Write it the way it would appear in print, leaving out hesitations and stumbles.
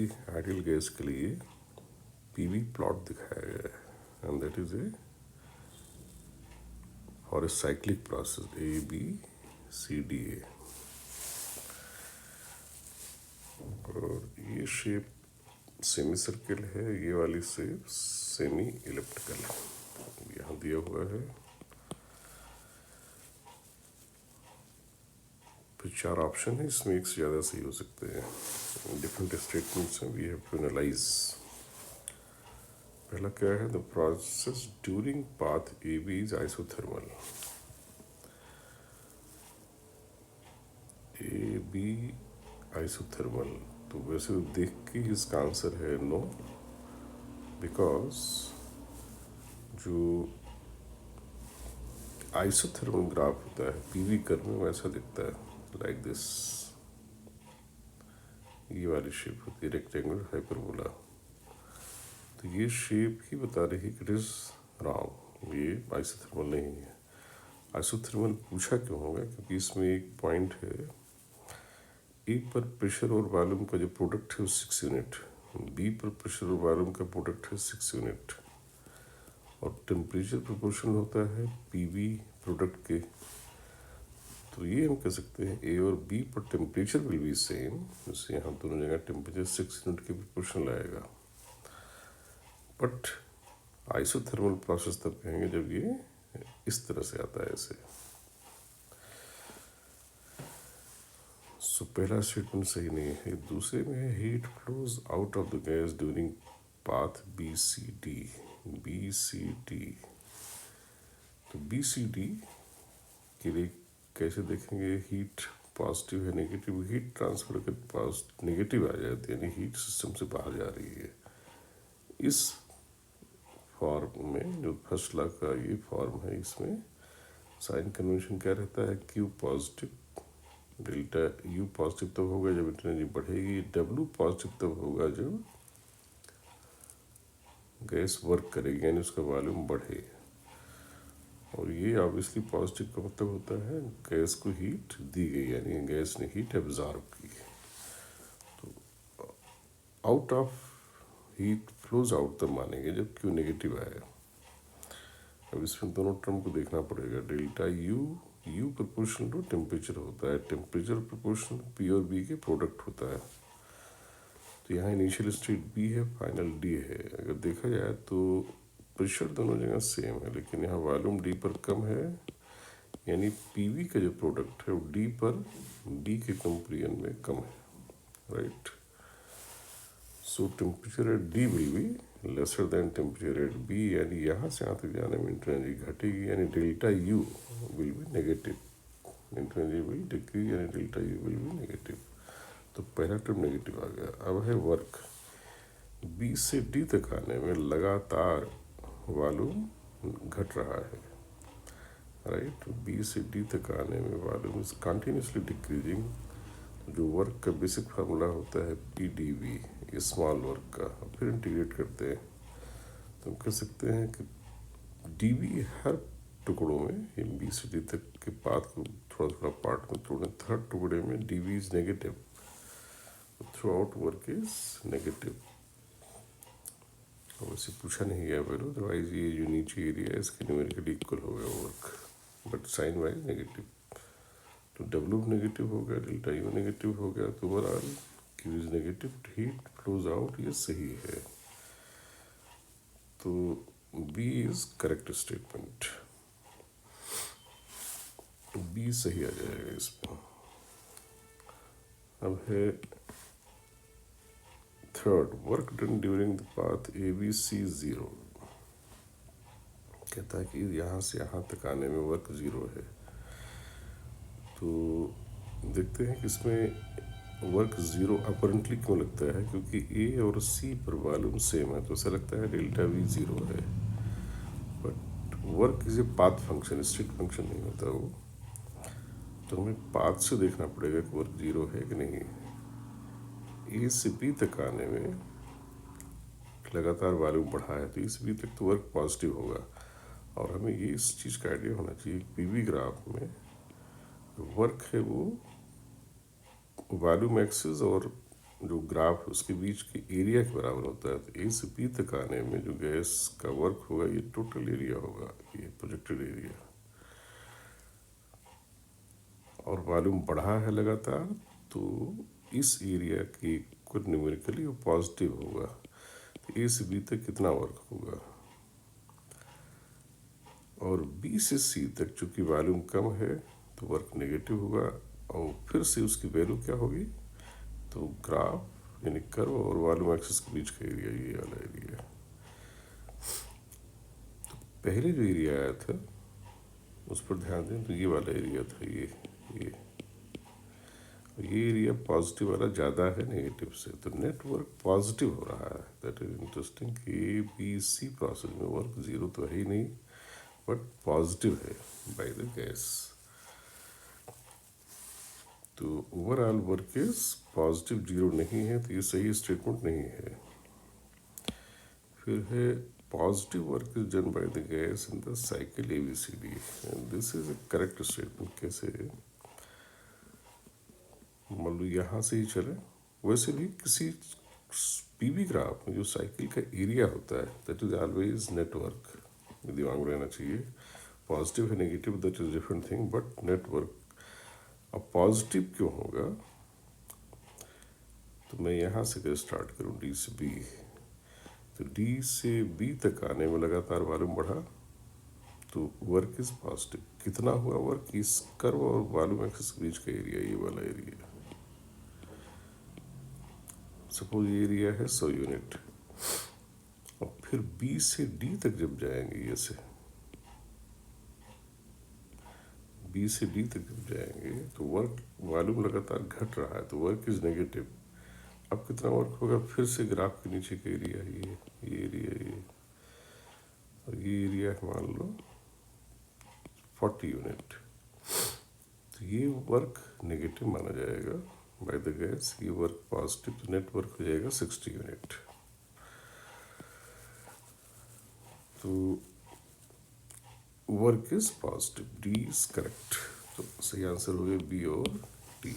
Ideal gas के लिए PV plot दिखाया गया है and that is A for a cyclic process ABCDA। और ये शेप सेमी सर्किल है, ये वाली शेप सेमी इलिप्टिकल है। यहाँ दिया हुआ है फिर 4 ऑप्शन है, इसमें एक से ज़्यादा सही हो सकते हैं। डिफरेंट स्टेटमेंट्स हैं, वी हैव टू एनालाइज। पहला क्या है, the process during path AB is isothermal. AB isothermal, तो वैसे देख के इसका आंसर है नो, बिकॉज जो आइसोथर्मल ग्राफ होता है पीवी कर्व में वैसा दिखता है, लाइक दिस। ये वाली शेप होती है रेक्टेंगुलर हाइपरबोला, तो ये शेप ही बता रही है कि इट इज रॉन्ग, ये आइसोथर्मल नहीं है। आइसोथर्मल पूछा क्यों होगा, क्योंकि इसमें एक पॉइंट है, ए पर प्रेशर और वॉल्यूम का जो प्रोडक्ट है वो 6 यूनिट, बी पर प्रेशर और वॉल्यूम का प्रोडक्ट है 6 यूनिट, और टेम्परेचर प्रोपोर्शनल होता है पीवी प्रोडक्ट के। तो ये हम कह सकते हैं ए और बी पर टेम्परेचर विल बी सेम, जैसे यहाँ दोनों जगह टेम्परेचर 6 यूनिट के प्रोपोर्शनल आएगा। बट आइसोथर्मल प्रोसेस तब कहेंगे जब ये इस तरह से आता है ऐसे। सो पहला स्टेटमेंट सही नहीं है। दूसरे में है heat flows out of the gas during path BCD। तो BCD के लिए कैसे देखेंगे, हीट पॉजिटिव है नेगेटिव, हीट ट्रांसफर के नेगेटिव आ जाती है, यानी हीट सिस्टम से बाहर जा रही है। इस फॉर्म में जो फर्स्ट लॉ का ये फॉर्म है, इसमें साइन कन्वेंशन क्या रहता है, Q positive, delta U positive तब होगा जब एनर्जी बढ़ेगी, W पॉजिटिव तब होगा जब गैस वर्क करेगी, यानी उसका वॉल्यूम बढ़े। और ये ऑब्वियसली पॉजिटिव का मतलब होता है गैस को हीट दी गई, यानी गैस ने हीट एब्जॉर्ब की। तो out of heat flows out तब मानेंगे जब क्यू नेगेटिव आए। अब इसमें दोनों टर्म को देखना पड़ेगा। Delta U proportional to temperature होता है, टेम्परेचर प्रोपोर्शनल P और B के प्रोडक्ट होता है। तो यहाँ इनिशियल स्टेट B है, फाइनल D है। अगर देखा जाए तो प्रेशर दोनों जगह सेम है, लेकिन यहाँ वॉल्यूम D पर कम है, यानी PV का जो प्रोडक्ट है वो D के कंपेरिजन में कम है, right. So temperature at D will be lesser than temperature at B, यानी यहाँ से यहाँ तक जाने में एनर्जी घटेगी, यानी delta U will be negative, energy will decrease, यानी delta U will be negative. तो पहला टर्म नेगेटिव आ गया। अब है वर्क, B से D तक आने में लगातार वॉल्यूम घट रहा है, राइट। B से D तक आने में वॉल्यूम इज कंटिन्यूसली डिक्रीजिंग। जो वर्क का बेसिक फार्मूला होता है PdV, स्मॉल वर्क का, फिर इंटीग्रेट करते हैं तो हम कह सकते हैं कि dV हर टुकड़ों में, B से D तक के पाथ को थोड़ा थोड़ा पार्ट में तोड़ें, थर्ड टुकड़े में dV is negative, through out work is negative. वैसे पूछा नहीं गया पहले, अदरवाइज ये जो नीचे एरिया है इसके न्यूमेरिकली इक्वल हो गया work, but sign wise negative. तो W नेगेटिव हो गया, डेल्टा U नेगेटिव हो गया, तो overall Q is negative, heat flows out, ये सही है। तो B is correct statement, B सही आ जाएगा इसमें। अब है third, work done during the path ABC 0। कहता है कि यहाँ से यहाँ तक आने में वर्क 0 है। तो देखते हैं कि इसमें वर्क 0 अपरेंटली क्यों लगता है, क्योंकि A और C पर वॉल्यूम सेम है, तो ऐसा लगता है डेल्टा V 0 है। But work is a path function, state function नहीं होता वो। तो हमें पाथ से देखना पड़ेगा कि वर्क 0 है कि नहीं। A से B तक आने में लगातार वॉल्यूम बढ़ा है, तो A से B तक तो वर्क पॉजिटिव होगा। और हमें ये इस चीज़ का आइडिया होना चाहिए, PV ग्राफ में वर्क है वो वॉल्यूम एक्सिस और जो ग्राफ है उसके बीच के एरिया के बराबर होता है। तो ए से बी तक आने में जो गैस का वर्क होगा ये टोटल एरिया होगा, ये प्रोजेक्टेड एरिया। और वॉल्यूम बढ़ा है लगातार, तो इस एरिया की कुछ न्यूमेरिकली वो पॉजिटिव होगा। तो ए से बी तक कितना वर्क होगा, और बी से सी तक चूंकि वॉल्यूम कम है तो वर्क नेगेटिव होगा। और फिर से उसकी वैल्यू क्या होगी, तो ग्राफ यानी कर्व और वॉल्यूम एक्सिस के बीच का एरिया, ये वाला एरिया। पहले जो एरिया आया था उस पर ध्यान दें, तो ये वाला एरिया था, ये ये एरिया पॉजिटिव वाला ज़्यादा है नेगेटिव से, तो नेटवर्क पॉजिटिव हो रहा है। दैट इज इंटरेस्टिंग कि बी सी प्रोसेस में वर्क जीरो तो है ही नहीं, बट पॉजिटिव है बाय द गैस। तो overall work is positive, zero नहीं है, तो ये सही स्टेटमेंट नहीं है। फिर है positive work is done by the gas in the cycle ABCD, and this is a correct statement. कैसे, मान लो यहाँ से ही चले, वैसे भी किसी PV ग्राफ में जो साइकिल का एरिया होता है दैट इज ऑलवेज नेटवर्क, दिमाग में रहना चाहिए। पॉजिटिव है negative that is different thing, but network. अब पॉजिटिव क्यों होगा, तो मैं यहाँ से स्टार्ट करूँ डी से बी, तो डी से बी तक आने में लगातार वॉल्यूम बढ़ा तो वर्क इज पॉजिटिव। कितना हुआ वर्क, इस कर्व और वॉल्यूम एक्सिस के बीच का एरिया, ये वाला एरिया। सपोज ये एरिया है 100 यूनिट, और फिर बी से डी तक जब जाएंगे, ये से बी से डी तक जब जाएंगे तो वर्क वॉल्यूम लगातार घट रहा है, तो वर्क इज नेगेटिव। अब कितना वर्क होगा, फिर से ग्राफ के नीचे का एरिया, ये एरिया, ये और ये एरिया है मान लो 40 यूनिट, तो ये वर्क नेगेटिव माना जाएगा बाय द गैस। ये वर्क पॉजिटिव, तो नेट वर्क हो जाएगा 60 यूनिट। तो work is positive, D is correct. तो सही आंसर हो गया बी और डी।